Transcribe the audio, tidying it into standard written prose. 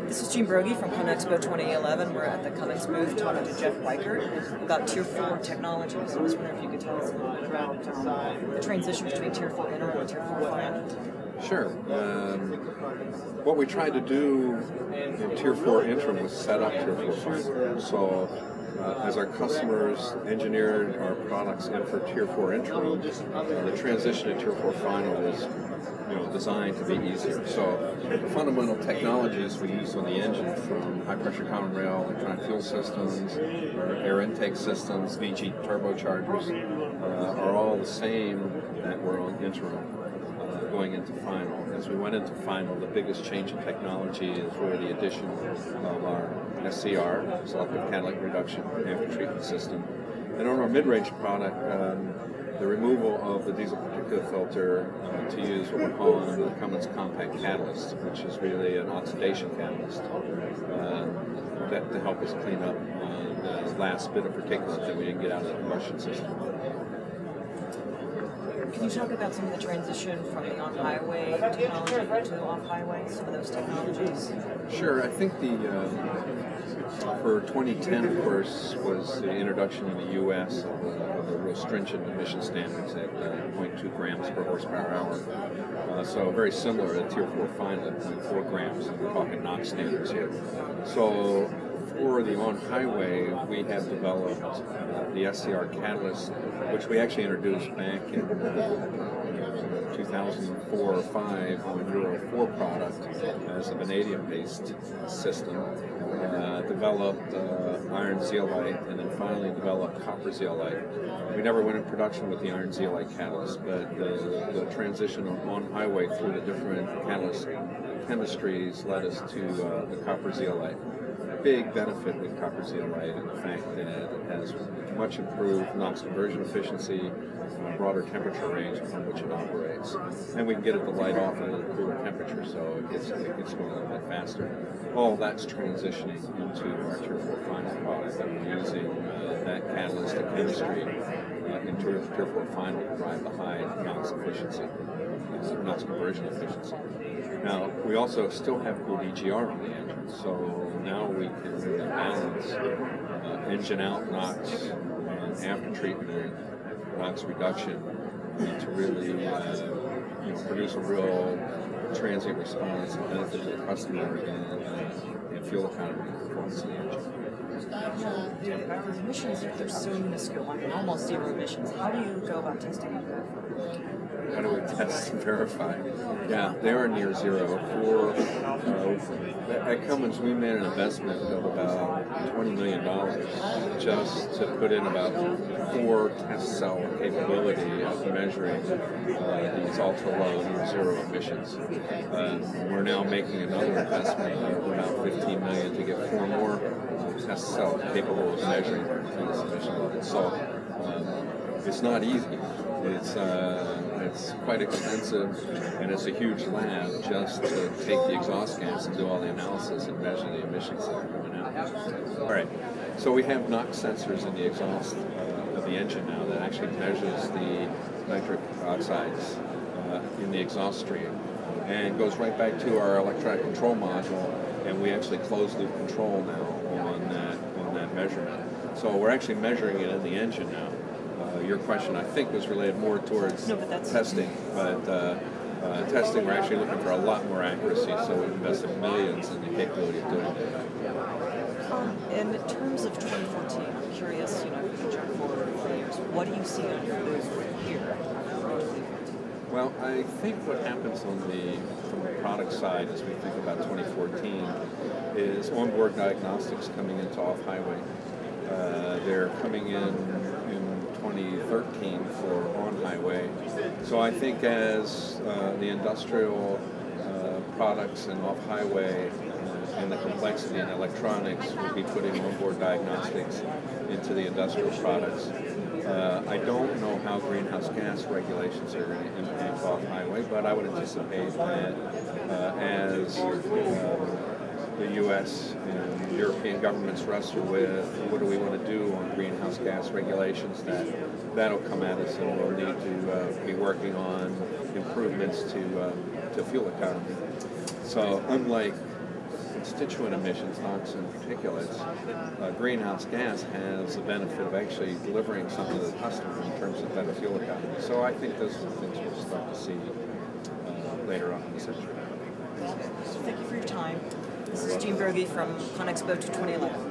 This is Jean Brogy from ConExpo 2011. We're at the Cummins booth talking to Jeff Weichert about Tier 4 technologies. I was wondering if you could tell us a little bit about the transition between Tier 4 interim and Tier 4 final. Sure. What we tried to do in Tier 4 interim was set up Tier 4 final. So as our customers engineered our products in for Tier 4 interim, the transition to Tier 4 final was designed to be easier. So the fundamental technologies we use on the engine, from high pressure common rail, electronic fuel systems, or air intake systems, VG turbochargers, are all the same that were on interim going into final. As we went into final, the biggest change in technology is really the addition of our SCR, selective catalytic reduction after treatment system. And on our mid-range product, the removal of the diesel particulate filter to use what we're calling the Cummins compact catalyst, which is really an oxidation catalyst to help us clean up the last bit of particulate that we didn't get out of the combustion system. Can you talk about some of the transition from the on-highway technology to off-highway, some of those technologies? Sure. I think for 2010, of course, was the introduction in the U.S. of the real stringent emission standards at 0.2 grams per horsepower hour. So very similar to Tier 4 final at 0.4 grams. We're talking NOx standards here. So for the on-highway, we have developed the SCR catalyst, which we actually introduced back in 2004 or 5 on Euro 4 product as a vanadium-based system. Developed iron zeolite, and then finally developed copper zeolite. We never went in production with the iron zeolite catalyst, but the transition on highway through the different catalyst chemistries led us to the copper zeolite. Big benefit with copper zeolite in the fact that it has much improved NOx conversion efficiency, broader temperature range upon which it operates, and we can get it to light off at a cooler temperature, so it gets going a little bit faster. All that's transitioning into our Tier 4 final product, that we're using that catalyst and chemistry in Tier 4 final to drive the high NOx efficiency, NOx conversion efficiency. Now, we also still have good EGR on the engine, so now we can really balance engine out NOx and after treatment NOx reduction to really produce a real transient response and benefit to the customer and fuel economy and performance of the engine. The emissions, they're so minuscule, I mean almost zero emissions. How do you go about testing and verifying? How do we test and verify? Yeah, they are near zero. At Cummins, we made an investment of about $20 million just to put in about 4 test cell capability of measuring these ultra-low near zero emissions. We're now making another investment of about $15 million to get 4 more test cell capable of measuring these emission levels. So it's not easy. It's quite expensive, and it's a huge lab just to take the exhaust gas and do all the analysis and measure the emissions that are coming out. All right, so we have NOx sensors in the exhaust of the engine now that actually measures the nitric oxides in the exhaust stream, and goes right back to our electronic control module, and we actually close loop control now on that measurement. So we're actually measuring it in the engine now. Your question, I think, was related more towards testing, but testing, we're actually looking for a lot more accuracy, so we've invested millions in the capability of doing that. In terms of 2014, I'm curious, if we can jump forward 4 years, what do you see on your booth here? Well, I think what happens from the product side as we think about 2014 is onboard diagnostics coming into off-highway. They're coming in 2013 for on-highway. So I think as the industrial products and off-highway and the complexity in electronics will be putting onboard diagnostics into the industrial products. I don't know how greenhouse gas regulations are going to impact off-highway, but I would anticipate that as the U.S. and European governments wrestle with what do we want to do on greenhouse gas regulations, that'll come at us, and we'll need to be working on improvements to fuel economy. So unlike constituent emissions, NOx and particulates, greenhouse gas has the benefit of actually delivering something to the customer in terms of better fuel economy. So I think those are the things we'll start to see later on in the century. So thank you for your time. This is Jean Brogy from ConExpo 2011.